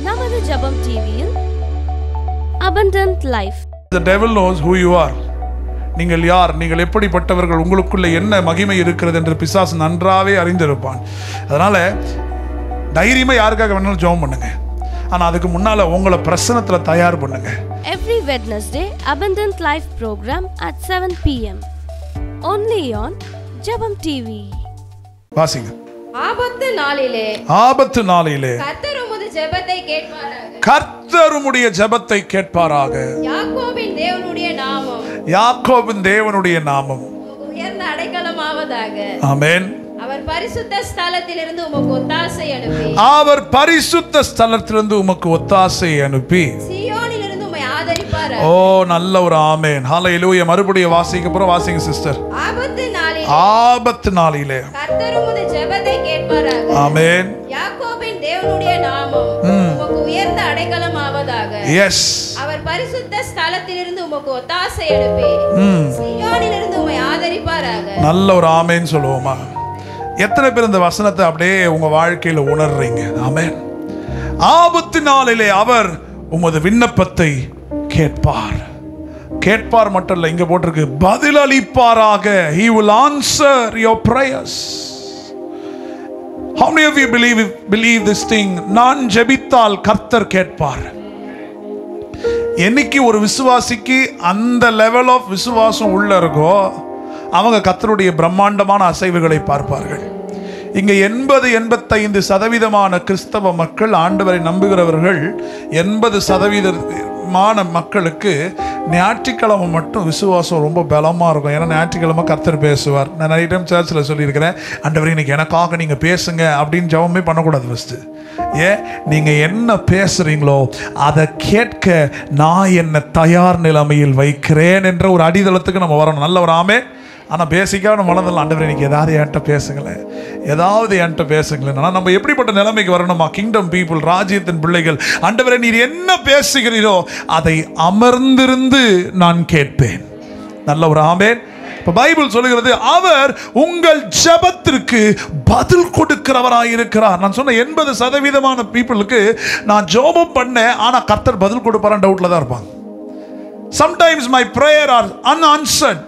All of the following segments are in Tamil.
நமது ஜெபம் டிவியில் abundant life. The devil knows who you are. நீங்கள் யார், நீங்கள் எப்படிப்பட்டவர்கள், உங்களுக்குள்ள என்ன மகிமை இருக்கிறது என்று பிசாசு நன்றாவே அறிந்திருப்பான். அதனால தைரியமா யாருக்காக வேணாலும் ஜெபம் பண்ணுங்க. ஆனா அதுக்கு முன்னால உங்களை பிரசன்னத்துல தயார் பண்ணுங்க. Every Wednesday abundant life program at 7 p.m. only on ஜெபம் TV. வாசிங்க. ஆபத்து நாளிலே கர்த்தர் உம்முடைய ஜெபத்தை கேட்பாராக. கர்த்தர் உம்முடைய ஜெபத்தை கேட்பாராக. யாக்கோபின் தேவனுடைய நாமம் உயர்ந்த அடைக்கலமாவதாக. ஆமென். அவர் பரிசுத்த ஸ்தலத்திலிருந்து உமக்கு ஒத்தாசை அனுப்பி. அவர் பரிசுத்த ஸ்தலத்திலிருந்து உமக்கு ஒத்தாசை அனுப்பி சீயோனிலிருந்து உம்மை ஆதரிப்பாராக. ஓ நல்ல ஒரு ஆமென். ஹல்லேலூயா. மறுபடியும் வாசிக்க போறோம். வாசிங்க சிஸ்டர். ஆபத்து நாளிலே கர்த்தர் உம்முடைய ஜெபத்தை கேட்பாராக. ஆமென். யாக்கோபின் தேவனுடைய நாமம் உமக்கு உயர்ந்த அடைக்கலமாவதாக. எஸ். அவர் பரிசுத்த ஸ்தலத்திலிருந்து உமக்கு ஒத்தாசை அனுப்பி சீயோனிலிருந்து உம்மை ஆதரிப்பாராக. நல்ல ஒரு ஆமென் சொல்லுவோமா? எத்தனை பேர் இந்த வசனத்தை அப்படியே உங்க வாழ்க்கையில உணர்றீங்க? ஆமென். ஆபத்து நாளிலே அவர் உமது விண்ணப்பத்தை கேட்பார். கேட்பார் மட்டும் இல்ல, இங்க போட்டிருக்கு பதில் அளிப்பாராக. He will answer your prayers. How many of you believe this thing? நான் ஜெபித்தால் கர்த்தர் கேட்பார். என்னைக்கு ஒரு விசுவாசிக்கு அந்த லெவல் ஆஃப் விசுவாசம் உள்ள இருக்கோ அவங்க கர்த்தருடைய பிரம்மாண்டமான அசைவுகளை பார்ப்பார்கள். இங்க 80-85% கிறிஸ்தவ மக்கள், ஆண்டவரை நம்புகிறவர்கள் 80% மக்களுக்கு ஞாயிற்றுக்கிழமை மட்டும் விசுவாசம் ரொம்ப பலமாக இருக்கும். ஏன்னா ஞாயிற்றுக்கிழமை கர்த்தர் பேசுவார். நான் நிறைய டைம் சர்ச்சில் சொல்லியிருக்கிறேன், ஆண்டவரே இன்னைக்கு எனக்காக நீங்கள் பேசுங்க அப்படின்னு ஜெபமே பண்ணக்கூடாது. ஃபஸ்ட்டு ஏன், நீங்கள் என்ன பேசுகிறீங்களோ அதை கேட்க நான் என்னை தயார் நிலைமையில் வைக்கிறேன் என்ற ஒரு அடித்தளத்துக்கு நம்ம வரணும். நல்ல ஒரு ஆமே. ஆனால் பேசிக்காக நம்ம வளர்ந்தலாம், ஆண்டவரே இன்னைக்கு ஏதாவது என்கிட்ட பேசுங்களேன், ஏதாவது என்கிட்ட பேசுங்களேன். ஆனால் நம்ம எப்படிப்பட்ட நிலைமைக்கு வரணுமா? கிங்டம் பீப்புள், ராஜ்யத்தின் பிள்ளைகள், ஆண்டவரே நீர் என்ன பேசுகிறீரோ அதை அமர்ந்திருந்து நான் கேட்பேன். நல்ல ஒரு ஆமென். இப்போ பைபிள் சொல்லுகிறது அவர் உங்கள் ஜெபத்திற்கு பதில் கொடுக்கிறவராக இருக்கிறார். நான் சொன்ன 80% பீப்புளுக்கு நான் ஜெபம் பண்ணேன் ஆனால் கர்த்தர் பதில் கொடுப்பாரான்னு டவுட்ல தான் இருப்பாங்க. Sometimes my prayer are unanswered.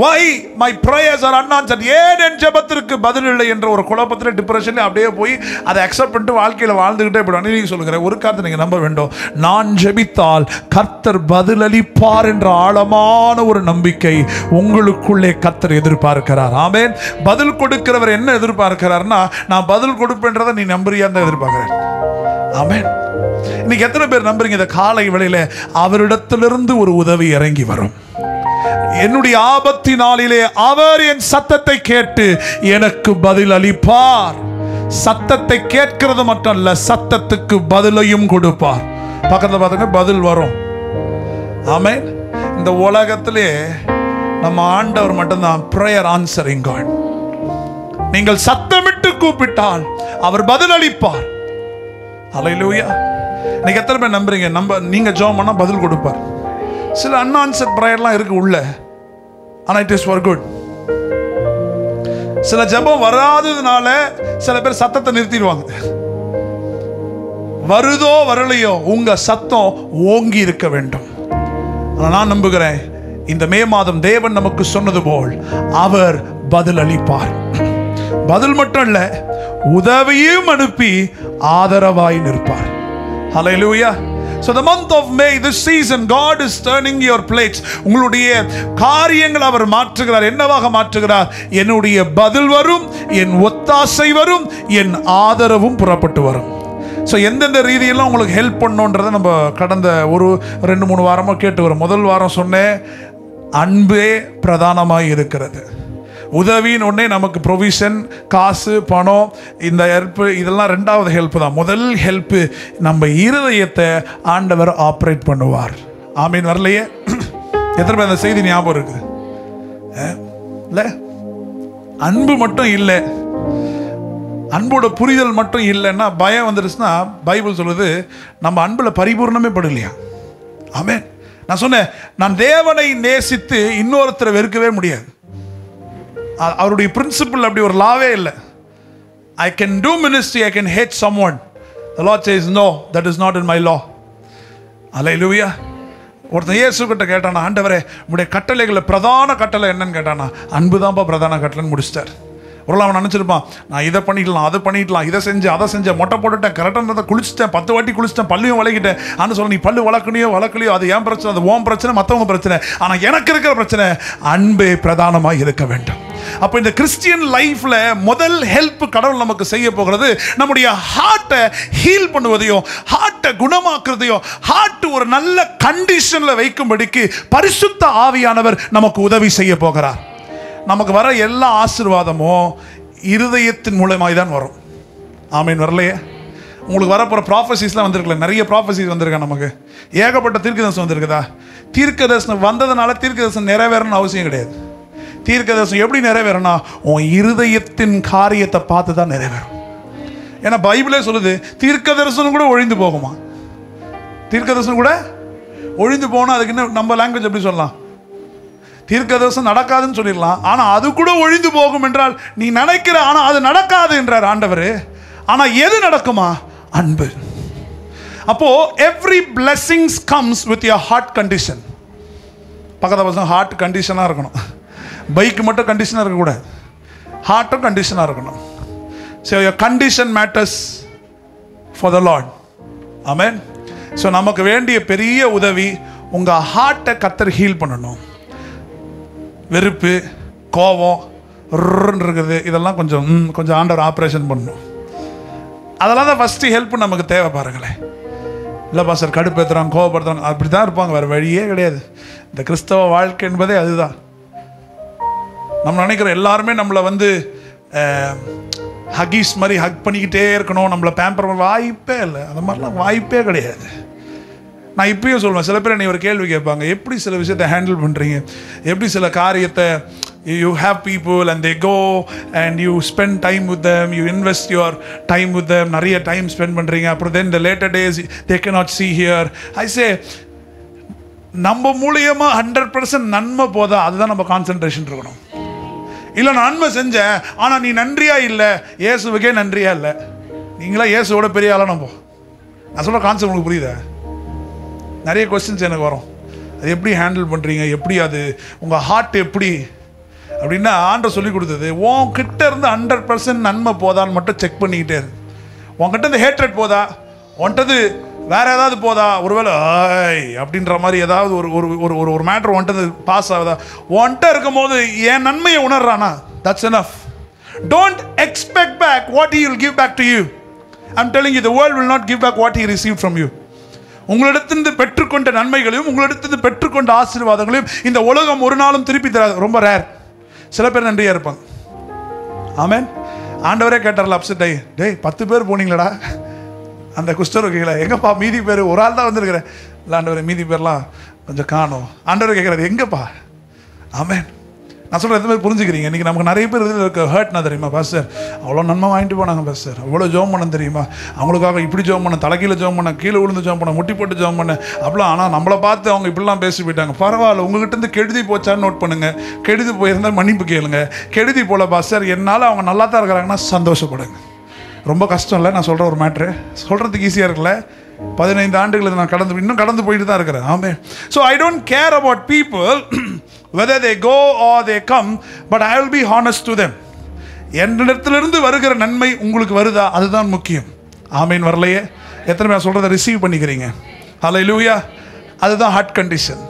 Why my prayers are unanswered? ஏன் என் ஜெபத்திற்கு பதில் இல்லை என்ற ஒரு குழப்பத்தில், டிப்ரெஷன்ல அப்படியே போய் அதை அக்செப்ட் பண்ணிட்டு வாழ்க்கையில் வாழ்ந்துகிட்டே போயிடும். நீங்க சொல்லுகிறேன், ஒரு காரணத்தை நீங்க நம்ப வேண்டும், நான் ஜெபித்தால் கர்த்தர் பதில் அளிப்பார் என்ற ஆழமான ஒரு நம்பிக்கை உங்களுக்குள்ளே கர்த்தர் எதிர்பார்க்கிறார். ஆமென். பதில் கொடுக்கிறவர் என்ன எதிர்பார்க்கிறார்னா, நான் பதில் கொடுப்பேன்றதை நீ நம்புறியா தான் எதிர்பார்க்கிறேன். ஆமென். இன்னைக்கு எத்தனை பேர் நம்புறீங்க இந்த காலை வேளையில அவரிடத்திலிருந்து ஒரு உதவி இறங்கி வரும்? என்னுடைய ஆபத்தினாலே அவர் என் சத்தத்தை கேட்டு எனக்கு பதில் அளிப்பார். சத்தத்தை கேட்கிறது மட்டும் அல்ல, சத்தத்துக்கு பதிலையும் கொடுப்பார். பக்கத்துல பாருங்க, பதில் வரும். ஆமென். இந்த உலகத்திலே நம்ம ஆண்டவர் மட்டும்தான் பிரேயர் ஆன்சரிங் காட். நீங்கள் சத்தமிட்டு கூப்பிட்டால் அவர் பதில் அளிப்பார். ஹல்லேலூயா. இன்னைக்கு எத்தனை பேர் நம்புறீங்க நீங்க ஜெபம் பண்ணா பதில் கொடுப்பார்? சில அன்ஆன்சர்ட் பிரேயர்லாம் இருக்கு உள்ள, ஆனால் இட் இஸ் ஃபார் குட். சில ஜெபம் வராததுனால சில பேர் சத்தத்தை நிறுத்திடுவாங்க. வருதோ வரலையோ உங்க சத்தம் ஓங்கி இருக்க வேண்டும். நான் நம்புகிறேன் இந்த மே மாதம் தேவன் நமக்கு சொன்னது போல் அவர் பதில் அளிப்பார். பதில் மட்டும் இல்ல, உதவியும் அனுப்பி ஆதரவாய் நிற்பார். ஹல்லேலூயா. So the month of May, this season, God is turning your plates. உங்களுடைய காரியங்களை அவர் மாற்றுகிறார். என்னவாக மாற்றுகிறார்? என்னுடைய பதில் வரும், என் ஒத்தாசை வரும், என் ஆதரவும் புறப்பட்டு வரும். ஸோ எந்தெந்த ரீதியெல்லாம் உங்களுக்கு ஹெல்ப் பண்ணோன்றதை நம்ம கடந்த ஒரு 2-3 வாரமாக கேட்டு வரோம். முதல் வாரம் சொன்னேன், அன்பே பிரதானமாக இருக்கிறது. உதவின்னு ஒன்னே நமக்கு ப்ரொவிஷன், காசு, பணம், இந்த ஹெல்ப் இதெல்லாம் ரெண்டாவது ஹெல்ப் தான். முதல் ஹெல்ப் நம்ம இருதயத்தை ஆண்டவர் ஆப்ரேட் பண்ணுவார். ஆமீன். வரலையே? எத்தனை பேர் அந்த செய்தி ஞாபகம் இருக்குது? இல்லை, அன்பு மட்டும் இல்லை, அன்போட புரிதல் மட்டும் இல்லைன்னா பயம் வந்துருச்சுன்னா பைபிள் சொல்லுது நம்ம அன்பில் பரிபூர்ணமே படலையா. ஆமென். நான் சொன்னேன், நான் தேவனை நேசித்து இன்னொருத்தரை வெறுக்கவே முடியாது. அவருடைய பிரின்சிபிள் அப்படி ஒரு லாவே இல்லை. I can do ministry, I can hate someone. The Lord says, no, that is not in my law. Hallelujah. ஒருத்தன் இயேசு கிட்ட கேட்டானா, ஆண்டவரே உடைய கட்டளைகளில் பிரதான கட்டளை என்னன்னு கேட்டானா, அன்பு தான்ப்பா பிரதான கட்டளைன்னு முடிச்சிட்டார். ஒரு அவன் நினச்சிருப்பான், நான் இதை பண்ணிக்கலாம், அதை பண்ணிக்கலாம், இதை செஞ்சு அதை செஞ்சேன், மொட்டை போட்டுட்டேன், கரெக்டாக குளிச்சிட்டேன், 10 வாட்டி குளிச்சிட்டேன், பல்லையும் வளர்க்கிட்டேன். ஆனால் சொல்ல, நீ பல்லு வளர்க்கலையோ அது ஏன் பிரச்சனை, அது ஓம் பிரச்சனை, மற்றவங்க பிரச்சனை. ஆனால் எனக்கு இருக்கிற பிரச்சனை அன்பே பிரதானமாக இருக்க வேண்டும். அப்போ இந்த கிறிஸ்டியன் லைஃப்ல முதல் ஹெல்ப் கடவுள் நமக்கு செய்ய போகிறது, நம்முடைய ஹார்ட்டை ஹீல் பண்ணுவதையும் ஹார்ட்டை குணமாக்குறதையும் ஹார்ட் ஒரு நல்ல கண்டிஷன்ல வைக்கும்படிக்கு பரிசுத்த ஆவியானவர் நமக்கு உதவி செய்ய போகிறார். நமக்கு வர எல்லா ஆசீர்வாதமும் இருதயத்தின் மூலமாய் தான் வரும். ஆமீன். வரலையே? உங்களுக்கு வரப்போகிற ப்ராஃபஸிஸ்லாம் வந்திருக்கல, நிறைய ப்ராஃபஸிஸ் வந்திருக்கா, நமக்கு ஏகப்பட்ட தீர்க்கதரிசனம் வந்திருக்குதா? தீர்க்கதரிசனம் வந்ததுனால தீர்க்கதரிசனம் நிறைவேறணும்னு அவசியம் கிடையாது. தீர்க்கதரிசனம் எப்படி நிறைவேறனா, உன் இருதயத்தின் காரியத்தை பார்த்து தான் நிறைவேறும். ஏன்னா பைபிளே சொல்லுது, தீர்க்கதரிசனம் கூட ஒழிந்து போகுமா? தீர்க்கதரிசனம் கூட ஒழிந்து போனால் அதுக்கு என்ன நம்ம லாங்குவேஜ் எப்படி சொல்லலாம்? தீர்க்கதரிசனம் நடக்காதுன்னு சொல்லிடலாம். ஆனால் அது கூட ஒழிந்து போகும் என்றால் நீ நினைக்கிற, ஆனால் அது நடக்காது என்றார் ஆண்டவர். ஆனால் எது நடக்குமா? அன்பு. அப்போ every blessings comes with your heart condition. பக்கத்து பசங்க ஹார்ட் கண்டிஷனாக இருக்கணும். பைக்கு மட்டும் கண்டிஷனாக இருக்கக்கூடாது, ஹார்ட்டும் கண்டிஷனாக இருக்கணும். So your condition matters for the Lord. Amen. So நமக்கு வேண்டிய பெரிய உதவி, உங்கள் ஹார்ட்டை கர்த்தர் ஹீல் பண்ணணும். வெறுப்பு, கோபம் இருக்குது, இதெல்லாம் கொஞ்சம் ஆண்டவர் ஆப்ரேஷன் பண்ணணும். அதெல்லாம் தான் ஃபஸ்ட்டு ஹெல்ப் நமக்கு தேவை. பாருங்களேன், இல்லை பாஸ்டர் கடுப்பேற்றுறாங்க, கோபப்படுத்துறாங்க, அப்படி தான் இருப்பாங்க, வேறு வழியே கிடையாது. இந்த கிறிஸ்தவ வாழ்க்கை என்பதே அதுதான். நம்ம நினைக்கிற எல்லாருமே நம்மளை ஹக்கீஸ் மாதிரி ஹக் பண்ணிக்கிட்டே இருக்கணும், நம்மளை பேம்பர் வாய்ப்பே இல்லை. அந்த மாதிரிலாம் வாய்ப்பே கிடையாது. நான் இப்பயும் சொல்லுவேன், சில பேர் நீ ஒரு கேள்வி கேட்பாங்க, எப்படி சில விஷயத்தை ஹேண்டில் பண்ணுறீங்க, எப்படி சில காரியத்தை, you have people and they go and you spend time with them, you invest your time with them, நிறைய டைம் ஸ்பெண்ட் பண்ணுறீங்க, அப்புறம் then the later days they cannot see here. I say, நம்ம மூலியமாக 100% நன்மை போதா, அதுதான் நம்ம கான்சன்ட்ரேஷன் இருக்கணும். இல்லை நான் நன்மை செஞ்சேன் ஆனால் நீ நன்றியா இல்லை, இயேசுவுக்கே நன்றியா இல்லை, நீங்களா இயேசுவோட பெரிய ஆளாக நம்ம. நான் சொல்கிற கான்செப்ட் உங்களுக்கு புரியுதா? நிறைய கொஸ்டின்ஸ் எனக்கு வரும், அது எப்படி ஹேண்டில் பண்ணுறீங்க, எப்படி அது உங்கள் ஹார்ட் எப்படி அப்படின்னா, ஆண்டவர் சொல்லி கொடுத்தது, உன்கிட்ட இருந்து 100% நன்மை போதான்னு மட்டும் செக் பண்ணிக்கிட்டே இரு. உன்கிட்ட இருந்து ஹேட்ரட் போதா, உன்கிட்ட வேற ஏதாவது போதா, ஒருவேளை அப்படின்ற மாதிரி ஏதாவது ஒரு மேட்ரு உன்கிட்ட பாஸ் ஆகுதா, உன்கிட்ட இருக்கும் போது என் நன்மையை உணர்றானா, that's enough. Don't expect back what he will give back to you. I'm telling you, the world will not give back what he received from you. உங்களிடத்திலிருந்து பெற்றுக்கொண்ட நன்மைகளையும் உங்களிடத்திலிருந்து பெற்றுக்கொண்ட ஆசீர்வாதங்களையும் இந்த உலகம் ஒரு நாளும் திருப்பி தராது. ரொம்ப ரேர். சில பேர் நன்றியா இருப்பாங்க. ஆமென். ஆண்டவரே கேட்டார்ல, அப்செட் ஆகி, டேய் 10 பேர் போனீங்களடா அந்த குஷ்டரோகிகளை, எங்கப்பா மீதி பேர், ஒரு ஆள் தான் வந்திருக்கிறேன். இல்லை ஆண்டவரே மீதி பேர்லாம் கொஞ்சம் காணும். ஆண்டவர் கேட்குறாரு, எங்கப்பா? ஆமென். நான் சொல்கிறேன், எந்த மாதிரி புரிஞ்சுக்கிறீங்க? இன்றைக்கி நமக்கு நிறைய பேர் இதில் இருக்க ஹர்ட்னா தெரியுமா பாஸ்டர், அவ்வளோ நன்மை வாங்கிட்டு போனாங்க பாஸ்டர், அவ்வளோ ஜோம் பண்ண தெரியுமா, அவங்களுக்காக இப்படி ஜோம் பண்ண, தலைக்கீழ ஜோம் பண்ண, கீழே விழுந்து ஜோம் பண்ண, முட்டி போட்டு ஜோம் பண்ண, அப்படிலாம். ஆனால் நம்மளை பார்த்து அவங்க இப்படிலாம் பேசி போயிட்டாங்க. பரவாயில்ல, உங்ககிட்ட கெடுதி போச்சான்னு நோட் பண்ணுங்கள், கெடுதி போயிருந்தால் மன்னிப்பு கேளுங்க. கெடுதி போல பாஸ்டர், என்னால் அவங்க நல்லா தான் இருக்கிறாங்கன்னா சந்தோஷப்படுங்க. ரொம்ப கஷ்டம் இல்லை நான் சொல்கிற ஒரு மேட்ரு, சொல்கிறதுக்கு ஈஸியாக இருக்குல்ல. 15 ஆண்டுகள் நான் இன்னும் கடந்து போயிட்டு தான் இருக்கிறேன். ஆமே. So I don't care about people whether they go or they come, but I will be honest to them. என்னிடத்திலிருந்து வருகிற நன்மை உங்களுக்கு வருதா, அதுதான் முக்கியம். ஆமீன். வரலையே? எத்தனை பேர் சொல்கிறத ரிசீவ் பண்ணிக்கிறீங்க? ஹல்லேலூயா. அதுதான் ஹார்ட் கண்டிஷன்.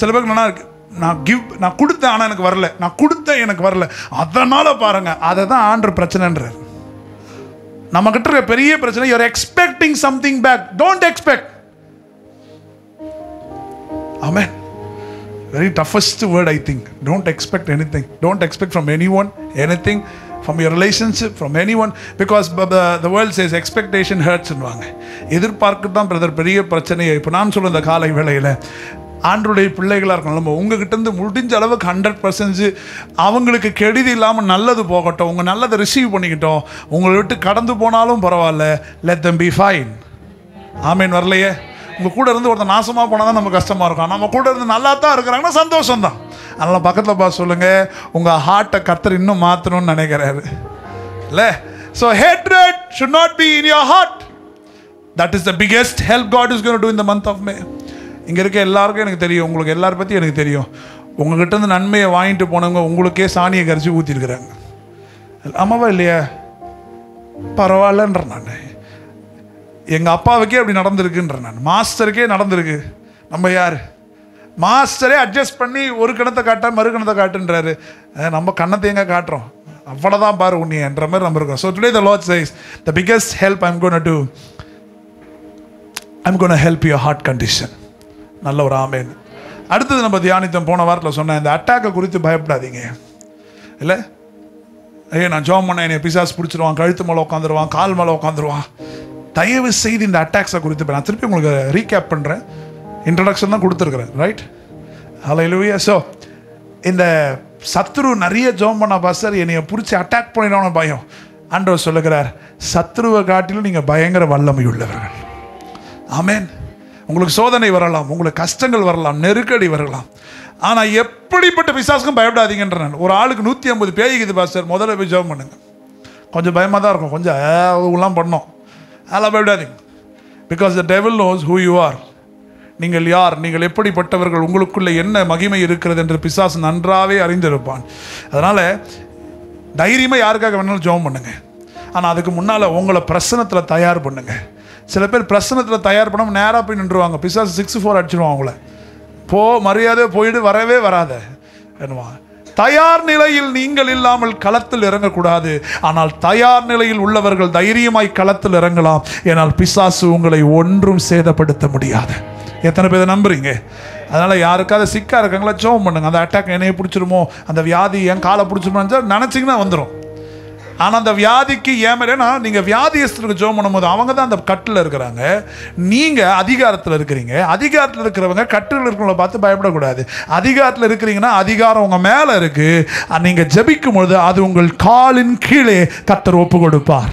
சில பேருக்கு நான் கொடுத்தேன் ஆனால் எனக்கு வரல, நான் கொடுத்தேன் எனக்கு வரல, அதனால் பாருங்கள், அதை தான் ஆண்டவர் பிரச்சனைன்றார். நம்ம கிட்ட இருக்க பெரிய பிரச்சனை, you are expecting something back. Don't expect. Amen. Very toughest word I think. Don't expect anything. Don't expect from anyone anything, from your relationship, from anyone, because the world says expectation hurts ன்வாங்க. எதிர்பார்க்க தான் பிரதர் பெரிய பிரச்சனையே. இப்போ நான் சொல்ற இந்த காலை வேளையில் ஆண்டவருடைய பிள்ளைகளாக இருக்கணும். நம்ம உங்ககிட்டருந்து முடிஞ்ச அளவுக்கு 100% அவங்களுக்கு கெடுதி இல்லாமல் நல்லது போகட்டும், உங்கள் நல்லதை ரிசீவ் பண்ணிக்கிட்டோம். உங்களை விட்டு கடந்து போனாலும் பரவாயில்ல, let them be fine. ஆமீன். வரலையே? உங்கள் கூட இருந்து ஒருத்தர் நாசமாக போனால் தான் நமக்கு கஷ்டமாக இருக்கும். நம்ம கூட இருந்து நல்லா தான் இருக்கிறாங்கன்னா சந்தோஷம் தான். அதனால் பக்கத்தில் பார்த்து சொல்லுங்கள், உங்கள் ஹார்ட்டை கர்த்தர் இன்னும் மாற்றணும்னு நினைக்கிறாரு இல்லை. So hatred should not be in your heart. That is the biggest help God is going to do in the month of May. இங்கே இருக்க எல்லாருக்கும் எனக்கு தெரியும், உங்களுக்கு எல்லாரை பற்றி எனக்கு தெரியும். உங்ககிட்ட இருந்து நன்மையை வாங்கிட்டு போனவங்க உங்களுக்கே சாணியை கரைச்சி ஊற்றிருக்கிறாங்க. ஆமாவா இல்லையா? பரவாயில்லன்ற நான் எங்கள் அப்பாவுக்கே அப்படி நடந்திருக்குன்ற நான், மாஸ்டருக்கே நடந்திருக்கு. நம்ம யார்? மாஸ்டரே அட்ஜஸ்ட் பண்ணி ஒரு கணத்தை காட்ட மறு கணத்தை காட்டுன்றாரு. நம்ம கண்ணத்தை எங்கே காட்டுறோம்? அவ்வளோதான் பாரு உன்னியன்ற மாதிரி நம்ம இருக்கோம். So today the Lord says the biggest help I am gonna to I'm going to help your heart condition. நல்ல ஒரு ஆமேன். அடுத்தது நம்ம தியானித்தோம், போன வாரத்தில் சொன்னேன், இந்த அட்டாக்கை குறித்து பயப்படாதீங்க. இல்லை நான் ஜோம் பண்ண என்னை பிசாசு பிடிச்சிருவான், கழுத்து மேலே உட்காந்துருவான், கால் மேலே உட்காந்துருவான். தயவு செய்து இந்த அட்டாக்ஸை குறித்து நான் திருப்பி உங்களுக்கு ரீகேப் பண்ணுறேன். இன்ட்ரடக்ஷன் தான் கொடுத்துருக்குறேன், ரைட்? ஹல்லேலூயா. ஸோ இந்த சத்ரு நிறைய ஜோம் பண்ண பாஸ்டர் என்னைய பிடிச்சி அட்டாக் பண்ணிடணும்னு பயம். ஆண்டவர் சொல்லுகிறார், சத்ருவை காட்டிலும் நீங்கள் பயங்கர வல்லமை உள்ளவர்கள். ஆமேன். உங்களுக்கு சோதனை வரலாம், உங்களுக்கு கஷ்டங்கள் வரலாம், நெருக்கடி வரலாம். ஆனால் எப்படிப்பட்ட பிசாசுக்கும் பயப்படாதீங்கன்ற நான். ஒரு ஆளுக்கு 150 பேய்க்குது பாஸ்டர், முதல்ல போய் ஜெபம் பண்ணுங்க. கொஞ்சம் பயமாக தான் இருக்கும், கொஞ்சம் அதெல்லாம் பண்ணோம். அதெல்லாம் பயப்படாதீங்க. Because the devil nose who you are. நீங்கள் யார், நீங்கள் எப்படிப்பட்டவர்கள், உங்களுக்குள்ள என்ன மகிமை இருக்கிறது என்று பிசாசு நன்றாகவே அறிந்திருப்பான். அதனால் தைரியமாக யாருக்காக வேணாலும் ஜெபம் பண்ணுங்க. ஆனால் அதுக்கு முன்னால் உங்களை பிரசனத்தில் தயார் பண்ணுங்க. சில பேர் பிரசனத்தில் தயார் பண்ணாமல் நேராக போய் நின்றுவாங்க. பிசாசு 6-4 அடிச்சிடுவான் அவங்கள. மரியாதை போயிடு, வரவே வராத என்னவா. தயார் நிலையில் நீங்கள் இல்லாமல் களத்தில் இறங்கக்கூடாது. ஆனால் தயார் நிலையில் உள்ளவர்கள் தைரியமாய் களத்தில் இறங்கலாம். ஏனால் பிசாசு உங்களை ஒன்றும் சேதப்படுத்த முடியாது. எத்தனை பேர் நம்புறீங்க? அதனால் யாருக்காவது சிக்கா இருக்காங்களா ஜெபம் பண்ணுங்க. அந்த அட்டாக் என்னையை பிடிச்சிருமோ, அந்த வியாதி என் காலை பிடிச்சிருமோன்னு நினச்சிங்கன்னா வந்துடும். ஆனால் அந்த வியாதிக்கு ஏன்னா நீங்கள் வியாதியஸ்தருக்கு ஜெபம் பண்ணும்போது அவங்க தான் அந்த கட்டில் இருக்கிறாங்க, நீங்கள் அதிகாரத்தில் இருக்கிறீங்க. அதிகாரத்தில் இருக்கிறவங்க கட்டில் இருக்கிறவங்கள பார்த்து பயப்படக்கூடாது. அதிகாரத்தில் இருக்கிறீங்கன்னா அதிகாரம் உங்கள் மேலே இருக்குது. நீங்கள் ஜெபிக்கும் பொழுது அது உங்கள் காலின் கீழே கர்த்தர் ஒப்பு கொடுப்பார்.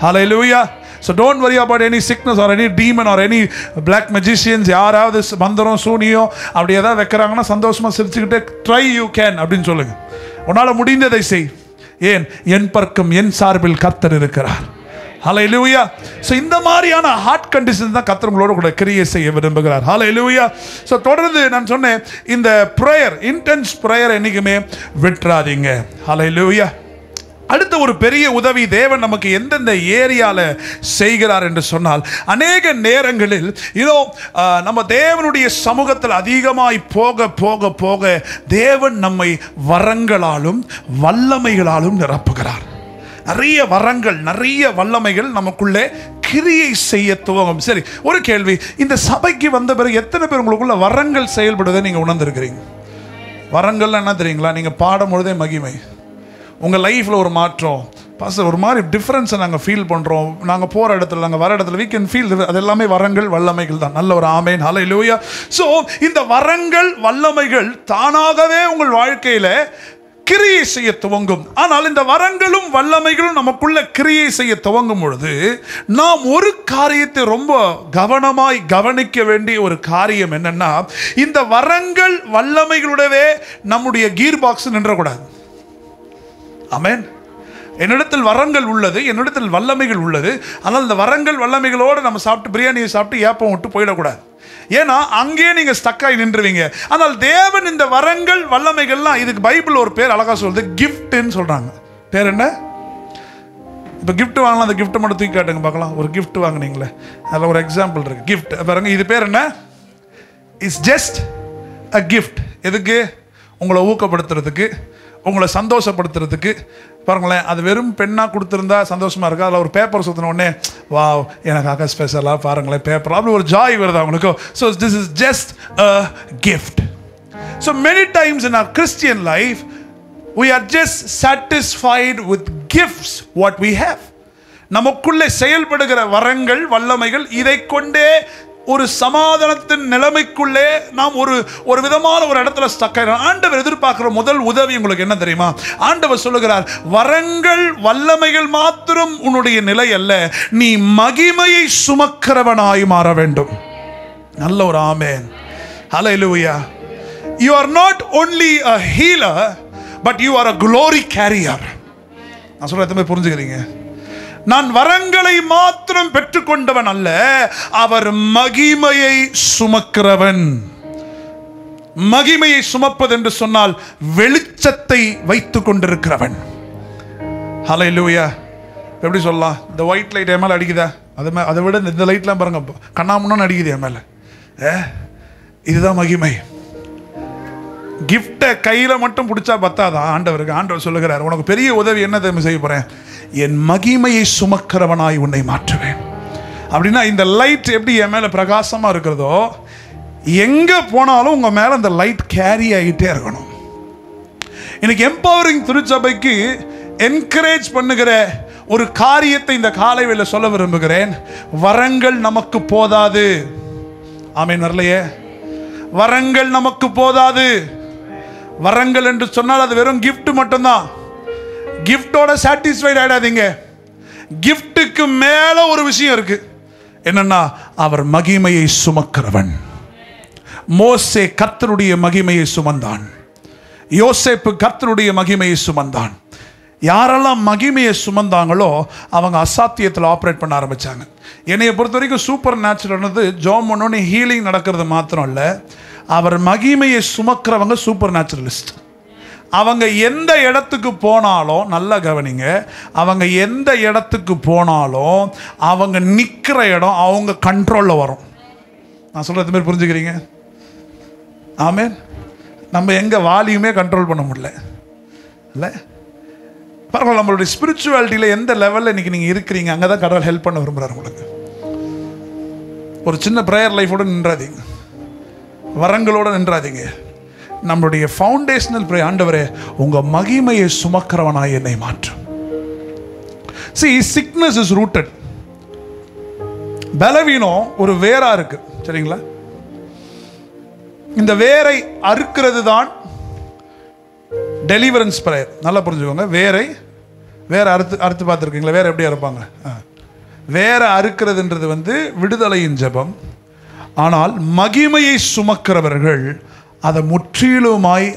ஹல்லேலூயா. So don't worry about any sickness or any demon or any black magicians. யாராவது மந்திரம் சூனியம் அப்படி ஏதாவது வைக்கிறாங்கன்னா சந்தோஷமாக சிரிச்சுக்கிட்டே ட்ரை யூ கேன் அப்படின்னு சொல்லுங்கள். உன்னால் முடிந்ததை செய். ஏன்? என் பக்கம் என் சார்பில் கர்த்தர் இருக்கிறார். ஹல்லேலூயா. ஸோ இந்த மாதிரியான ஹார்ட் கண்டிஷன் தான் கர்த்தர் உங்களோட கூட கிரியை செய்ய விரும்புகிறார். ஹல்லேலூயா. ஸோ தொடர்ந்து நான் சொன்னேன், இந்த ப்ரேயர், இன்டென்ஸ் ப்ரேயர் என்றைக்குமே விட்டுறாதீங்க. ஹல்லேலூயா. அடுத்த ஒரு பெரிய உதவி தேவன் நமக்கு எந்தெந்த ஏரியாவில் செய்கிறார் என்று சொன்னால், அநேக நேரங்களில் நம்ம தேவனுடைய சமூகத்தில் அதிகமாய் போக போக போக தேவன் நம்மை வரங்களாலும் வல்லமைகளாலும் நிரப்புகிறார். நிறைய வரங்கள், நிறைய வல்லமைகள் நமக்குள்ளே கிரியை செய்ய துவங்கும். சரி, ஒரு கேள்வி, இந்த சபைக்கு வந்த பிறகு எத்தனை பேர் உங்களுக்குள்ள வரங்கள் செயல்படுவதை நீங்கள் உணர்ந்திருக்கிறீங்க? வரங்கள் என்ன தெரியுங்களா? நீங்கள் பாடும்பொழுதே மகிமை, உங்கள் லைஃப்பில் ஒரு மாற்றம், பாஸ்டர் ஒரு மாதிரி டிஃப்ரென்ஸை நாங்கள் ஃபீல் பண்ணுறோம், நாங்கள் போகிற இடத்துல, நாங்கள் வர இடத்துல we can feel, அது எல்லாமே வரங்கள் வல்லமைகள் தான். நல்ல ஒரு ஆமென். ஹல்லேலூயா. ஸோ இந்த வரங்கள் வல்லமைகள் தானாகவே உங்கள் வாழ்க்கையில் கிரியை செய்ய துவங்கும். ஆனால் இந்த வரங்களும் வல்லமைகளும் நமக்குள்ள கிரியை செய்ய துவங்கும் பொழுது நாம் ஒரு காரியத்தை ரொம்ப கவனமாய் கவனிக்க வேண்டிய ஒரு காரியம் என்னன்னா, இந்த வரங்கள் வல்லமைகளுடவே நம்முடைய கீர் பாக்ஸ் நின்றக்கூடாது. ஆமென். என்னிடத்தில் வரங்கள் உள்ளது, என்னிடத்தில் வல்லமைகள் உள்ளது. ஆனால் இந்த வரங்கள் வல்லமைகளோடு நம்ம சாப்பிட்டு பிரியாணியை சாப்பிட்டு ஏப்பம் விட்டு போயிடக்கூடாது. ஏன்னா அங்கேயே நீங்கள் ஸ்டக்காகி நின்றுவீங்க. ஆனால் தேவன் இந்த வரங்கள் வல்லமைகள்லாம், இதுக்கு பைபிள் ஒரு பேர் அழகாக சொல்லுது, கிஃப்ட்னு சொல்கிறாங்க. பேர் என்ன? இப்போ கிஃப்ட் வாங்கலாம், அந்த கிஃப்ட்டை மட்டும் தூக்கி காட்டுங்க பார்க்கலாம். ஒரு கிஃப்ட் வாங்கினீங்களே, அதில் ஒரு எக்ஸாம்பிள் இருக்குது. கிஃப்ட் பாருங்க, இது பேர் என்ன? It's just a gift. எதுக்கு? உங்களை ஊக்கப்படுத்துறதுக்கு, உங்களை சந்தோஷப்படுத்துறதுக்கு. பாருங்களேன், அது வெறும் பெண்ணாக கொடுத்துருந்தா சந்தோஷமாக இருக்கா? அதில் ஒரு பேப்பர் சுற்றின உடனே வா எனக்காக ஸ்பெஷலாக பாருங்களேன் பேப்பர், அப்படி ஒரு ஜாய் வருது அவங்களுக்கு. So this is just a gift. So many times in our Christian life we are just satisfied with gifts what we have. நமக்குள்ளே செயல்படுகிற வரங்கள் வல்லமைகள், இதை கொண்டே ஒரு சமாதானத்தின் நிலைமைக்குள்ளே நாம் ஒரு விதமான ஒரு இடத்துல ஸ்டக் ஆகிறோம். ஆண்டவர் எதிர்பார்க்கிற முதல் உதவி உங்களுக்கு என்ன தெரியுமா? ஆண்டவர் சொல்லுகிறார், வரங்கள் வல்லமைகள் மாத்திரம் உன்னுடைய நிலை அல்ல, நீ மகிமையை சுமக்கிறவனாய் மாற வேண்டும். நல்ல ஒரு ஆமென். ஹல்லேலூயா. You are not only a healer, but you are a glory carrier. நான் சொல்றது எத்தனை புரிஞ்சுக்கிறீங்க? நான் வரங்களை மாத்திரம் பெற்றுக்கொண்டவன் அல்ல, அவர் மகிமையை சுமக்கிறவன். மகிமையை சுமப்பது என்று சொன்னால் வெளிச்சத்தை வைத்துக் கொண்டிருக்கிறவன். ஹல்லேலூயா. எப்படி சொல்லலாம்? இந்த ஒயிட் லைட் என் மேலே அடிக்குதா? அதை விட இந்த லைட்லாம் பாருங்க, கண்ணாமுன்னு அடிக்குது என் மேலே. இதுதான் மகிமை. கிஃப்டை கையில் மட்டும் பிடிச்சா பத்தாதான் ஆண்டவருக்கு. ஆண்டவர் சொல்லுகிறார், உனக்கு பெரிய உதவி என்ன தெரியுமா செய்ய போறேன்? என் மகிமையை சுமக்கிறவனாய் உன்னை மாற்றுவேன். அப்படின்னா இந்த லைட் எப்படி என் மேலே பிரகாசமாக இருக்கிறதோ, எங்கே போனாலும் உங்கள் மேலே அந்த லைட் கேரி ஆகிட்டே இருக்கணும். இன்னைக்கு எம்பவரிங் திருச்சபைக்கு என்கரேஜ் பண்ணுகிற ஒரு காரியத்தை இந்த காலை வேளையில சொல்ல விரும்புகிறேன். வரங்கள் நமக்கு போதாது. ஆமென். வரலையே? வரங்கள் நமக்கு போதாது. வரங்கள் என்று சொன்னால் அது வெறும் கிஃப்ட் மட்டும்தான். கிஃப்டோட சாட்டிஸ்ஃபைட் ஆயிடாதீங்க. கிஃப்ட்டுக்கு மேல ஒரு விஷயம் இருக்கு. என்னன்னா, அவர் மகிமையை சுமக்கிறவன். மோசே கர்த்தருடைய மகிமையை சுமந்தான். யோசேப்பு கர்த்தருடைய மகிமையை சுமந்தான். யாரெல்லாம் மகிமையை சுமந்தாங்களோ அவங்க அசாத்தியத்தில் ஆப்ரேட் பண்ண ஆரம்பித்தாங்க. என்னையை பொறுத்த வரைக்கும் சூப்பர் நேச்சுரல்னது ஜோம் பண்ணோன்னு ஹீலிங் நடக்கிறது மாத்திரம் இல்லை, அவர் மகிமையை சுமக்கிறவங்க சூப்பர் நேச்சுரலிஸ்ட். அவங்க எந்த இடத்துக்கு போனாலும், நல்லா கவனிங்க, அவங்க எந்த இடத்துக்கு போனாலும் அவங்க நிற்கிற இடம் அவங்க கண்ட்ரோலில் வரும். நான் சொல்கிறது மாதிரி புரிஞ்சுக்கிறீங்க? ஆமென். நம்ம எங்கள் வால்யூமே கண்ட்ரோல் பண்ண முடியல இல்லை? பரவாயில்ல. நம்மளுடைய ஸ்பிரிச்சுவாலிட்டியில் எந்த லெவலில் இன்றைக்கி நீங்கள் இருக்கிறீங்க, அங்கே தான் கடவுள் ஹெல்ப் பண்ண விரும்புகிறார் உங்களுக்கு. ஒரு சின்ன ப்ரேயர் லைஃபோடு நின்றாதீங்க, வரங்களோடு நின்றாதீங்க. நம்மளுடைய ஃபவுண்டேஷனல் ப்ரே, ஆண்டவரே உங்கள் மகிமையை சுமக்கிறவனாய் என்னை மாற்றும். See, sickness is rooted. பலவீனம் ஒரு வேரா இருக்கு, சரிங்களா? இந்த வேரை அறுக்கிறது தான் டெலிவரன்ஸ் ப்ரேயர். நல்லா புரிஞ்சுக்கோங்க. வேற அறுத்து பார்த்துருக்கீங்களா? வேற எப்படி அறுப்பாங்க? வேற அறுக்கிறதுன்றது விடுதலையின் ஜெபம். ஆனால் மகிமையை சுமக்கிறவர்கள் அதை முற்றிலுமாய்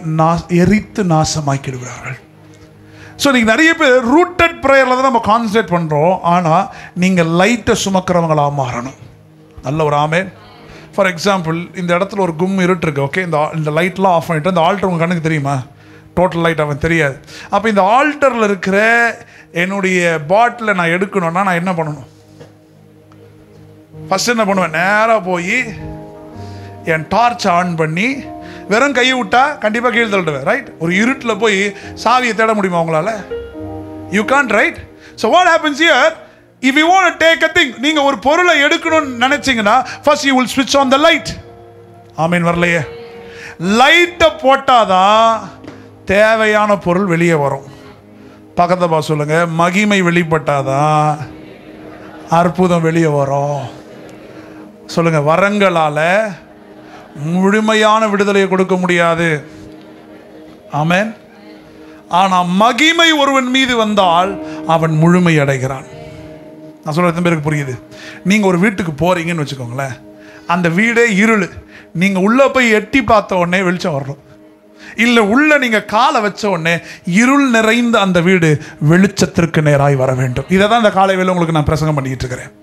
எரித்து நாசமாக்கிடுகிறார்கள். ஸோ நீங்கள் நிறைய பேர் ரூட்டட் ப்ரேயரில் தான் நம்ம கான்சன்ட்ரேட் பண்ணுறோம். ஆனால் நீங்கள் லைட்டை சுமக்கிறவங்களாக மாறணும். நல்ல ஒரு ஆமென். ஃபார் எக்ஸாம்பிள், இந்த இடத்துல ஒரு கும் இருட்டு இருக்கு. ஓகே, இந்த லைட்லாம் ஆஃப் பண்ணிட்டு, இந்த ஆல்டர் உங்கள் கண்ணுக்கு தெரியுமா? டோட்டல் லைட் அவன் தெரியாது. அப்போ இந்த ஆல்டரில் இருக்கிற என்னுடைய பாட்டிலை நான் எடுக்கணும்னா நான் என்ன பண்ணணும்? ஃபஸ்ட் என்ன பண்ணுவேன்? நேராக போய் என் டார்ச் ஆன் பண்ணி வெறும் கையை விட்டா கண்டிப்பாக கீழே தள்ளிடுவேன், ரைட்? ஒரு இருட்டில் போய் சாவியை தேட முடியுமா உங்களால்? You can't, right? So what happens here? If you want to take a thing, நீங்கள் ஒரு பொருளை எடுக்கணும்னு நினைச்சீங்கன்னா ஃபர்ஸ்ட் யூ வில் ஸ்விட்ச் ஆன் த லைட். ஆமீன். வரலையே? லைட்டை போட்டாதான் தேவையான பொருள் வெளியே வரும். பக்கத்தை பா சொல்லுங்க, மகிமை வெளிப்பட்டாதான் அற்புதம் வெளியே வரும். சொல்லுங்க, வரங்களால முழுமையான விடுதலையை கொடுக்க முடியாது. ஆமென். ஆனால் மகிமை ஒருவன் மீது வந்தால் அவன் முழுமை அடைகிறான். நான் சொல்ற எத்தனை பேருக்கு புரியுது? நீங்கள் ஒரு வீட்டுக்கு போறீங்கன்னு வச்சுக்கோங்களேன், அந்த வீடே இருள். நீங்கள் உள்ளே போய் எட்டி பார்த்த உடனே வெளிச்சம் வரணும். இல்லை உள்ள நீங்கள் காலை வச்ச உடனே இருள் நிறைந்த அந்த வீடு வெளிச்சத்திற்கு நேராய் வர வேண்டும். இதை தான் இந்த காலை வேளை உங்களுக்கு நான் பிரசங்கம் பண்ணிக்கிட்டு இருக்கிறேன்.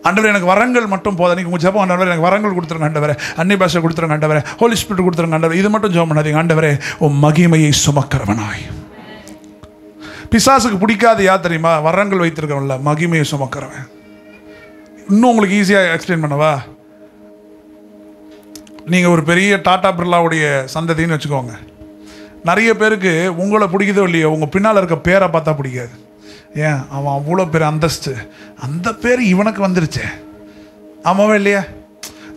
ஆண்டவரே எனக்கு வரங்கள் மட்டும் போதா, நீங்கள் உங்கள் ஜெபம் ஆண்டவரே எனக்கு வரங்கள் கொடுத்துருங்க ஆண்டவரே, அன்னை பாஷை கொடுத்துருங்க ஆண்டவரே, ஹோலி ஸ்பிரிட் கொடுத்துருங்க ஆண்டவரே, இது மட்டும் ஜெபம் பண்ணாதீங்க. ஆண்டவரே உன் மகிமையை சுமக்கிறவனாய். பிசாசுக்கு பிடிக்காது யார் தெரியுமா? வரங்கள் வைத்திருக்கிறவன்ல மகிமையை சுமக்கிறவன். இன்னும் உங்களுக்கு ஈஸியாக எக்ஸ்பிளைன் பண்ணவா? நீங்கள் ஒரு பெரிய டாடா பிர்லாவுடைய சந்ததின்னு வச்சுக்கோங்க. நிறைய பேருக்கு உங்களை பிடிக்குதோ இல்லையோ, உங்கள் பின்னால் இருக்க பேரை பார்த்தா பிடிக்காது. ஏன்? அவன் அவ்வளோ பேர் அந்தஸ்து, அந்த பேர் இவனுக்கு வந்துருச்சே. ஆமாவே இல்லையா?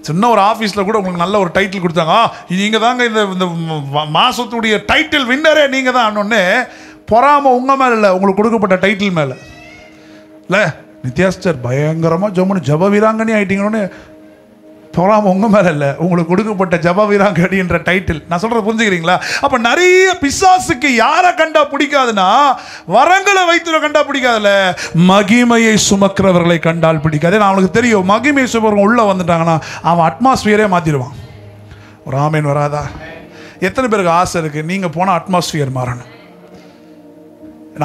சின்ன ஒரு ஆஃபீஸில் கூட உங்களுக்கு நல்ல ஒரு டைட்டில் கொடுத்தாங்க, நீங்கள் தாங்க இந்த மாதத்துடைய டைட்டில் வின்னரே நீங்கள் தான் ஒன்று. பொறாமல் உங்கள் மேலே இல்லை, உங்களுக்கு கொடுக்கப்பட்ட டைட்டில் மேலே இல்லை. நித்யாஸ்டர் பயங்கரமாக ஜம்முன்னு ஜப வீராங்கனி ஆகிட்டீங்கன்னு பொறாமல் உங்கள் மேலே இல்லை, உங்களுக்கு கொடுக்கப்பட்ட ஜப வீராங்கனின்ற டைட்டில். நான் சொல்கிறது புரிஞ்சுக்கிறீங்களா? அப்போ நிறைய பிசாசுக்கு யாரை கண்டா பிடிக்காதுன்னா வரங்களை வைத்து கண்டா பிடிக்காதுல்ல, மகிமையை சுமக்கிறவர்களை கண்டால் பிடிக்காது. நான் அவனுக்கு தெரியும், மகிமையை சுமக்கிறவங்க உள்ளே வந்துட்டாங்கன்னா அவன் அட்மாஸ்பியரே மாற்றிடுவான். ஒரு ஆமீன் வராதா? எத்தனை பேருக்கு ஆசை இருக்குது நீங்கள் போனால் அட்மாஸ்பியர் மாறணும்?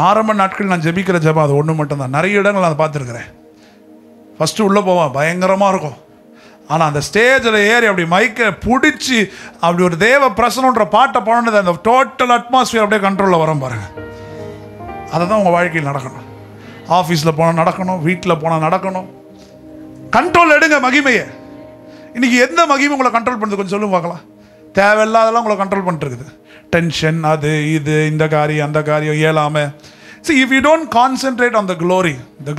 ஆரம்ப நாட்கள் நான் ஜெபிக்கிற ஜெபம் அது ஒன்று மட்டும்தான். நிறைய இடங்கள் நான் அதை பார்த்துருக்குறேன். ஃபஸ்ட்டு உள்ளே போவேன், பயங்கரமாக இருக்கும். ஆனால் அந்த ஸ்டேஜில் ஏறி அப்படி மைக்கை பிடிச்சி அப்படி ஒரு தேவ பிரசனன்ற பாட்டை பாடினது அந்த டோட்டல் அட்மாஸ்பியர் அப்படியே கண்ட்ரோலில் வரும் பாருங்கள். அதை தான் உங்கள் வாழ்க்கையில் நடக்கணும். ஆஃபீஸில் போனால் நடக்கணும், வீட்டில் போனால் நடக்கணும். கண்ட்ரோல் எடுங்க மகிமையை. இன்றைக்கி எந்த மகிமை உங்களை கண்ட்ரோல் பண்ணுறது கொஞ்சம் சொல்லுங்க பார்க்கலாம். தேவையில்லாதெல்லாம் உங்களை கண்ட்ரோல் பண்ணிட்டுருக்குது. டென்ஷன், அது இது, இந்த காரியம் அந்த காரியம் இயலாமல். See, if you don't concentrate on the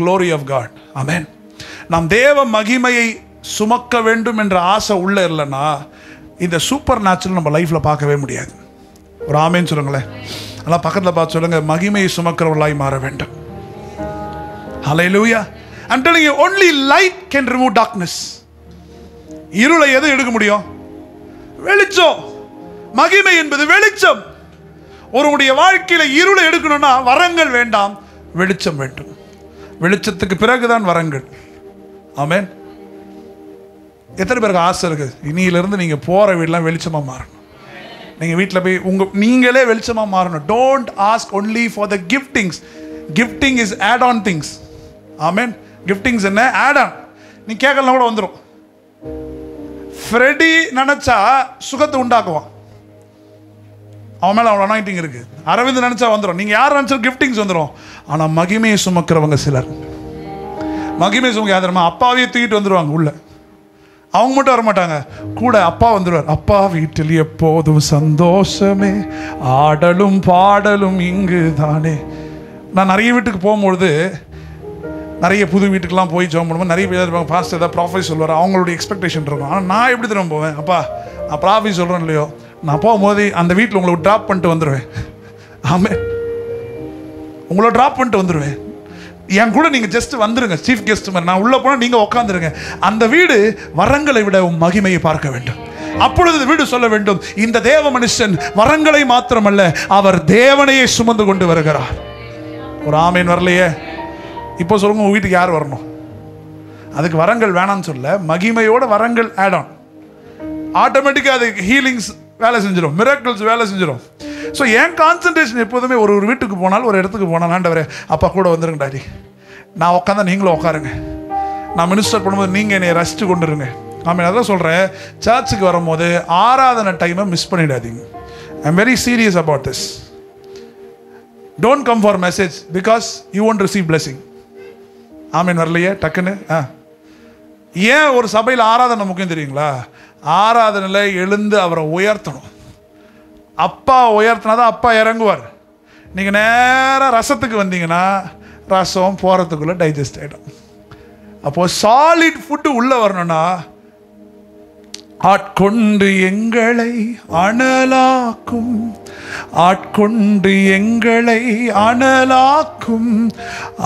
glory of God, amen. நாம் தேவ மகிமையை சுமக்க வேண்டும் என்ற ஆசை உள்ள இல்லைன்னா இந்த சூப்பர் நேச்சுரல் நம்ம லைஃப்பில் பார்க்கவே முடியாது. ஒரு ஆமேன்னு சொல்லுங்களேன். அதெல்லாம் பக்கத்தில் பார்த்து சொல்லுங்க, மகிமையை சுமக்கிறவர்களாய் மாற வேண்டும். Hallelujah. I'm telling you, only light can remove darkness. இருளை எது எடுக்க முடியும்? வெளிச்சம். மகிமை என்பது வெளிச்சம். ஒருவருடைய வாழ்க்கையில இருளை எடுக்கணும்னா வரங்கள் வேண்டாம், வெளிச்சம் வேண்டும். வெளிச்சத்துக்கு பிறகுதான் வரங்கள். ஆமென். எத்தனை பேருக்கு ஆசை இருக்குது இனியிலிருந்து நீங்கள் போகிற வீடெலாம் வெளிச்சமாக மாறணும்? நீங்கள் வீட்டில் போய் நீங்களே வெளிச்சமாக மாறணும். Don't ask only for the giftings. Gifting is add on things. Amen. Giftings என்ன? Add on. நீ கேட்கலாம் கூட வந்துடும். ஃப்ரெடி நினச்சா சுகத்தை உண்டாக்குவான், அவன் மேலே அவன் அனாயிட்டிங் இருக்குது. அரவிந்த் நினச்சா வந்துடும். நீங்கள் யார் நினச்சா கிஃப்டிங்ஸ் வந்துடும். ஆனால் மகிமையை சுமக்கிறவங்க சிலர், மகிமை சுமக்க யாதரமா அப்பாவையே தூக்கிட்டு வந்துடுவாங்க உள்ள. அவங்க மட்டும் வரமாட்டாங்க, கூட அப்பா வந்துடுவார். அப்பா வீட்டில் எப்போதும் சந்தோஷமே, ஆடலும் பாடலும் இங்கு தானே. நான் நிறைய வீட்டுக்கு போகும்பொழுது, நிறைய புது வீட்டுக்கெல்லாம் போய் ஜாயின் பண்ணும்போது நிறைய பேர் இருப்பாங்க, பாஸ்டர் ஏதாவது ப்ராஃபைஸ் சொல்லுவார், அவங்களுடைய எக்ஸ்பெக்டேஷன் இருக்கும். ஆனால் நான் எப்படி திரும்ப போவேன்? அப்பா நான் ப்ராஃபைஸ் சொல்கிறேன் இல்லையோ, நான் போகும்போது அந்த வீட்டில் உங்களை ட்ராப் பண்ணிட்டு வந்துடுவேன். ஆமாம், உங்களை ட்ராப் பண்ணிட்டு வந்துடுவேன். என் கூட நீங்கள் ஜஸ்ட் வந்துடுங்க, சீஃப் கெஸ்ட் மாதிரி. நான் உள்ளே போனால் நீங்கள் உட்காந்துருங்க. அந்த வீடு வரங்களை விட மகிமையை பார்க்க வேண்டும். அப்பொழுது வீடு சொல்ல வேண்டும், இந்த தேவ மனுஷன் வரங்களை மாத்திரமல்ல, அவர் தேவனையே சுமந்து கொண்டு வருகிறார். ஒரு ஆமேன் வரலையே. இப்போ சொல்லுங்க, உங்கள் வீட்டுக்கு யார் வரணும்? அதுக்கு வரங்கள் வேணான்னு சொல்ல, மகிமையோட வரங்கள் ஆட் ஆன். ஆட்டோமேட்டிக்காக அது ஹீலிங்ஸ் வேலை செஞ்சிடும், மிராக்கிள்ஸ் வேலை செஞ்சிடும். ஸோ என் கான்சன்ட்ரேஷன் எப்போதுமே ஒரு வீட்டுக்கு போனாலும், ஒரு இடத்துக்கு போனால், ஆண்டவரே அப்பா கூட வந்துருங்க டாடி, நான் உட்காந்தா நீங்களும் உட்காருங்க, நான் மினிஸ்டர் பண்ணும்போது நீங்கள் என்னை ரசித்து கொண்டுருங்க. ஆமாம், அதான் சொல்கிறேன். சர்ச்சுக்கு வரும்போது ஆராதனை டைமை மிஸ் பண்ணிடாதீங்க. I am very serious about this. Don't come for message because you won't receive blessing. ஆமீன் வரலையே டக்குன்னு. ஏன் ஒரு சபையில் ஆராதனை முக்கியம் தெரியுங்களா? ஆராதனையில் எழுந்து அவரை உயர்த்தணும். அப்பா உயர்த்தினா தான் அப்பா இறங்குவார். நீங்கள் நேராக ரசத்துக்கு வந்தீங்கன்னா ரசம் போகிறதுக்குள்ளே டைஜஸ்ட் ஆகிடும். அப்போது சாலிட் ஃபுட்டு உள்ளே வரணும்னா, ஆட்கொண்டு எங்களை அனலாக்கும், ஆட்கொண்டு எங்களை அனலாக்கும்,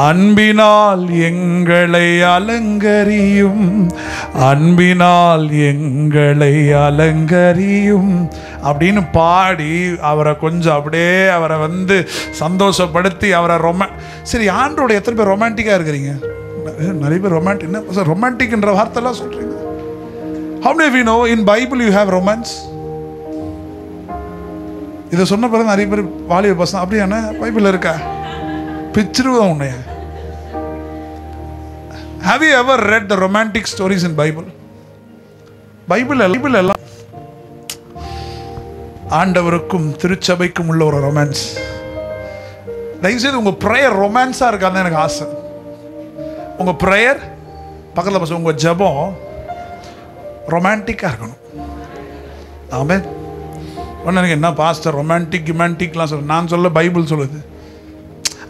அன்பினால் எங்களை அலங்கரியும், அன்பினால் எங்களை அலங்கரியும் அப்படின்னு பாடி அவரை கொஞ்சம் அப்படியே அவரை வந்து சந்தோஷப்படுத்தி அவரை சரி, ஆண்டோட எத்தனை பேர் ரொமான்டிக்காக இருக்கிறீங்க? நிறைய பேர் ரொமான்டிக். என்ன சார் ரொமான்டிக்ன்ற வார்த்தைலாம் சொல்கிறீங்க? How many of you know in Bible you have romance? இதை சொன்ன பிறகு நிறைய பேர் வாலிப பசங்க அப்படியான பைபிள் இருக்கா பிச்சிருவா உன்னைய. Have you ever read the romantic stories in Bible? Bible எல்லாம் ஆண்டவருக்கும் திருச்சபைக்கும் உள்ள ஒரு ரொமான்ஸ். தயவுசெய்து உங்கள் ப்ரேயர் ரொமான்ஸாக இருக்காது எனக்கு ஆசை. உங்கள் ப்ரேயர் பக்கத்தில் பசங்க, உங்கள் ஜெபம் ரொமான்டிக்காக இருக்கணும். ஆமென். ஒன்று என்ன பாஸ்டர் ரொமான்டிக்லாம் சொல்ல, நான் சொல்ல பைபிள் சொல்லுது.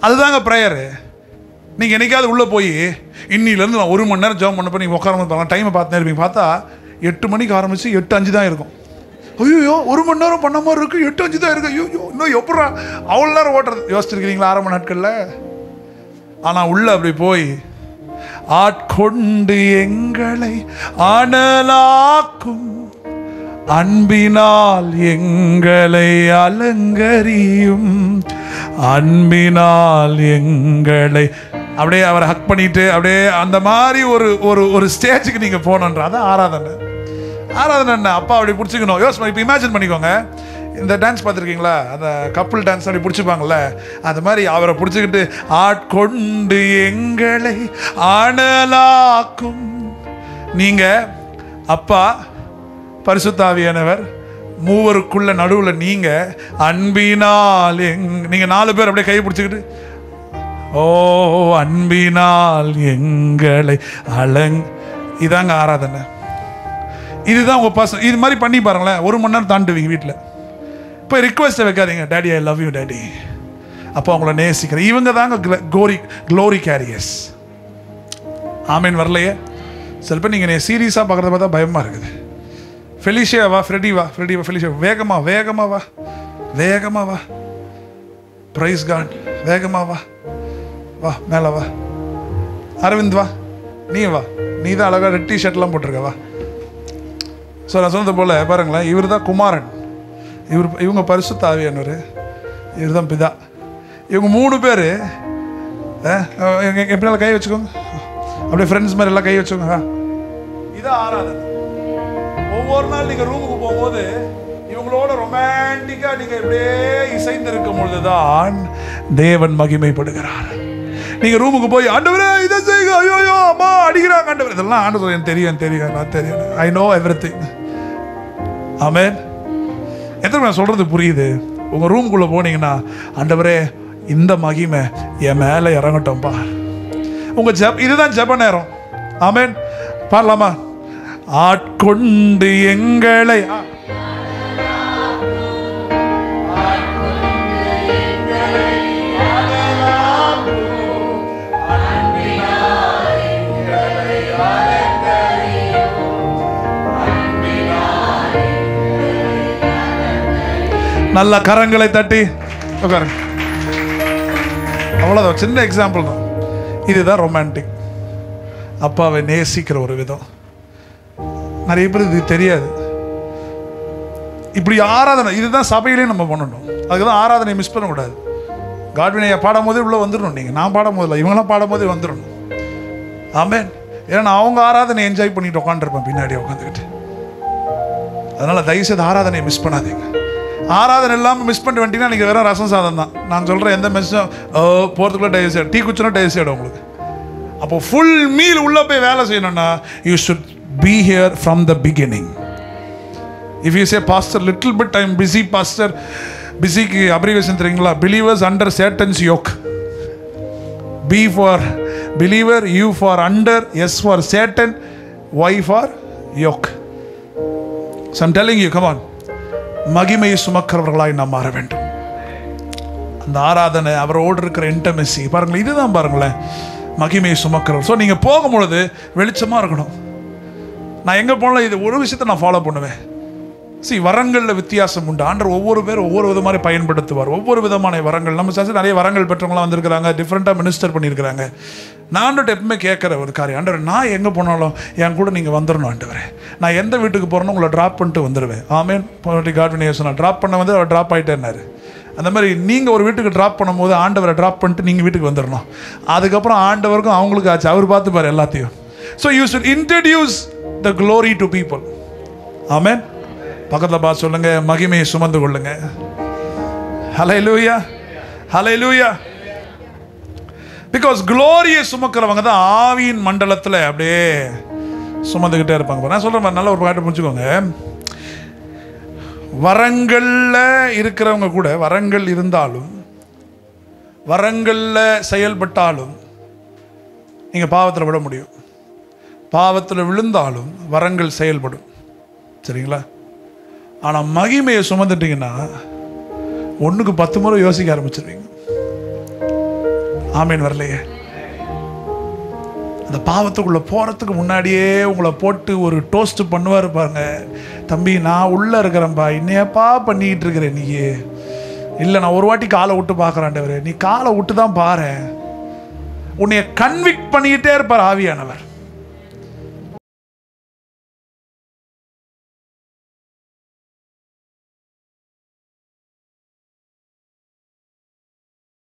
அதுதாங்க ப்ரேயரு. நீங்கள் என்னைக்காவது உள்ளே போய் இன்னிலேருந்து நான் 1 மணி நேரம் ஜெபம் பண்ணப்போ நீங்கள் உட்கார பாருங்க, டைமை பார்த்துனே இருப்பீங்க. பார்த்தா 8 மணிக்கு ஆரம்பித்து 8:05 தான் இருக்கும். ஐயோ 1 மணி நேரம் பண்ண மாதிரி இருக்குது, 8:05 தான் இருக்குது. ஐயோ இன்னும் எப்படா அவ்வளோ நேரம் ஓட்டுறது? யோசிச்சிருக்கிறீங்களா ஆரம்ப நாட்களில்? ஆனால் உள்ளே அப்படி போய் ஆட்கொண்டு எங்களை அனலாக்கும், அன்பினால் எங்களை அலங்கரியும், அன்பினால் எங்களை அப்படியே அவரை ஹக் பண்ணிட்டு அப்படியே அந்த மாதிரி ஒரு ஸ்டேஜுக்கு நீங்கள் போகணுன்ற. அதான் ஆராதனை. ஆராதனை என்ன? அப்பா அப்படி பிடிச்சிக்கணும். யோசனை இப்போ இமேஜின் பண்ணிக்கோங்க, இந்த டான்ஸ் பார்த்துருக்கீங்களா? அந்த கப்புள் டான்ஸ் அப்படி பிடிச்சிப்பாங்கள்ல, அது மாதிரி அவரை பிடிச்சிக்கிட்டு ஆட்கொண்டு எங்களை ஆனலாக்கும். நீங்கள் அப்பா, பரிசுத்தாவியானவர், மூவருக்குள்ள நடுவில் நீங்கள் அன்பினால் நீங்கள் 4 பேர் அப்படியே கை பிடிச்சிக்கிட்டு, ஓ அன்பினால் எங்களை இதாங்க ஆராதனை. இதுதான் உங்கள் பர்சன். இது மாதிரி பண்ணி பாருங்களேன், 1 மணி நேரம் தாண்டுவீங்க. வீட்டில் போய் ரிக்வெஸ்ட்டை வைக்காதீங்க, daddy I love you daddy, அப்போ அவங்கள நேசிக்கிறேன். இவங்க தாங்க க்ளோரி கேரியர்ஸ். ஆமீன். வரலையே சில பேர் நீங்கள் சீரியஸாக பார்க்குறத பார்த்தா பயமாக இருக்குது. ஃபெலிஷியா வா, ஃப்ரெடி வா, ஃபெலிஷியா வேகமா வா, வேகமாக வா, பிரைஸ் காட், வேகமாக வா, வா மேலே வா. அரவிந்த் வா, நீ தான் அழகாக ரெட் டிஷர்ட்லாம் போட்டிருக்க, வா. ஸோ நான் சொன்னது போல் பாருங்களேன், இவர் தான் குமாரன், இவங்க பரிசுத்த ஆவியானவர், இவர் தான் பிதா. இவங்க 3 பேர் எப்படினால கை வச்சுக்கோங்க, அப்படியே ஃப்ரெண்ட்ஸ் மாதிரி எல்லாம் கை வச்சுக்கோங்க. இதான் ஆராதனை. ஒவ்வொரு நாள் நீங்கள் ரூமுக்கு போகும்போது இவங்களோட ரொமான்டிக்காக நீங்கள் இப்படியே இசைந்து இருக்கும் பொழுதுதான் தேவன் மகிமைப்படுகிறார். நீங்கள் ரூமுக்கு போய் ஆண்டவரே இதை செய்யுங்க, ஐயோ அம்மா அடிக்கிறாங்க ஆண்டவர், இதெல்லாம் ஆண்டவர் எனக்கு தெரியும், நான் தெரியும், ஐ நோ எவ்ரிதிங். ஆமென். எத்தனை நான் சொல்கிறது புரியுது? உங்கள் ரூமுக்குள்ளே போனீங்கன்னா, ஆண்டவரே இந்த மகிமை என் மேலே இறங்கட்டும்பா. உங்கள் இதுதான் ஜெப நேரம். ஆமென். பாடலாமா? ஆட்கொண்டு எங்களை நல்ல கரங்களை தட்டி உட்காருங்க. அவ்வளோதான், சின்ன எக்ஸாம்பிள் தான். இதுதான் ரொமான்டிக். அப்பாவை நேசிக்கிற ஒரு விதம். நிறைய பேர் இது தெரியாது. இப்படி ஆராதனை இதுதான் சபையிலே நம்ம பண்ணணும். அதுக்கு தான் ஆராதனை மிஸ் பண்ணக்கூடாது. காட்வினையை பாடும் போதே உள்ளே வந்துடணும். நீங்கள் நான் பாடும் போதில்லை, இவங்களாம் பாடும் போதே வந்துடணும். ஆமென். ஏன்னா நான் அவங்க ஆராதனை என்ஜாய் பண்ணிட்டு உட்காந்துருப்பேன் பின்னாடி உட்காந்துக்கிட்டு. அதனால் தயவுசெய்து ஆராதனையை மிஸ் பண்ணாதீங்க. ஆராதனை இல்லாமல் மிஸ் பண்ணிட்டு வந்துட்டீங்கன்னா நீங்கள் வெறும் ரசம் சாதம் தான். நான் சொல்கிறேன், எந்த மெஸ்ஸும் போகிறதுக்குள்ளே டைவர்ஸ் ஆகிடும், டீ குச்சினா டைவர்ஸ் ஆகிடும் உங்களுக்கு. அப்போ ஃபுல் மீல் உள்ளே போய் வேலை செய்யணும்னா you should be here from the beginning. If you say pastor little bit I'm busy, pastor busy ki abbreviation theriyunga, believers under Satan's yoke. B for believer, U for under, S for Satan, Y for yoke. So I'm telling you, come on, மகிமையை சுமக்கிறவர்களாய் நாம் மாற வேண்டும். அந்த ஆராதனை, அவரோடு இருக்கிற இன்டமெசி பாருங்களேன், இதுதான் பாருங்களேன் மகிமையை சுமக்கிறவர். ஸோ நீங்கள் போகும்பொழுது வெளிச்சமாக இருக்கணும். நான் எங்கே போனாலும் இது ஒரு விஷயத்தை நான் ஃபாலோ பண்ணுவேன். வரங்களில் வித்தியாசம் உண்டு. ஆண்டவர் ஒவ்வொரு பேரும் ஒவ்வொரு விதமாக பயன்படுத்துவார். ஒவ்வொரு விதமான வரங்கள் நம்ம சார் நிறைய வரங்கள் பெற்றவங்களாம் வந்திருக்கிறாங்க, டிஃப்ரெண்ட்டாக மினிஸ்டர் பண்ணியிருக்கிறாங்க. நான் ஆண்டவர்கிட்ட எப்பவுமே கேட்குற ஒரு காரியம், ஆண்டவர் நான் எங்கே போனாலும் என் கூட நீங்கள் வந்துடணும் ஆண்டவரே. நான் எந்த வீட்டுக்கு போகிறேன்னு உங்களை ட்ராப் பண்ணிட்டு வந்துடுவேன். ஆமேன். காட்வினையை சொன்னால் ட்ராப் பண்ண வந்து அவர் ட்ராப் ஆகிட்டேன்னாரு. அந்த மாதிரி நீங்கள் ஒரு வீட்டுக்கு ட்ராப் பண்ணும்போது ஆண்டவரை ட்ராப் பண்ணிட்டு நீங்கள் வீட்டுக்கு வந்துடணும். அதுக்கப்புறம் ஆண்டவருக்கும் அவங்களுக்கு ஆச்சு, அவர் பார்த்துப்பார் எல்லாத்தையும். So you should introduce the glory to people. Amen. பக்கத்துல பார்த்து சொல்லுங்க, மகிமையை சுமந்து கொள்ளுங்க. Hallelujah. Hallelujah. Because glory-யை சுமக்கிறவங்க தான் ஆவியின் மண்டலத்தில் அப்படியே சுமந்துக்கிட்டே இருப்பாங்க. நான் சொல்கிறேன், நல்ல ஒரு பாட்டு புரிஞ்சுக்கோங்க. வரங்களில் இருக்கிறவங்க கூட, வரங்கள் இருந்தாலும் வரங்களில் செயல்பட்டாலும் நீங்கள் பாவத்தில் விட முடியும். பாவத்தில் விழுந்தாலும் வரங்கள் செயல்படும். சரிங்களா? ஆனால் மகிமையை சுமந்துட்டீங்கன்னா 1க்கு 10 முறை யோசிக்க ஆரம்பிச்சிருவீங்க. ஆமீன். வரலையே, அந்த பாவத்துக்குள்ளே போகிறதுக்கு முன்னாடியே உங்களை போட்டு ஒரு டோஸ்ட் பண்ணுவார் பாருங்க. தம்பி நான் உள்ளே இருக்கிறேன்ப்பா, இன்னையப்பா பண்ணிக்கிட்டு இருக்கிறேன் நீ. இல்லை நான் ஒரு வாட்டி காலை விட்டு பார்க்குறான்டவர், நீ காலை விட்டு தான் பாரு. உன்னைய கன்விக்ட் பண்ணிக்கிட்டே இருப்பார் ஆவியானவர்.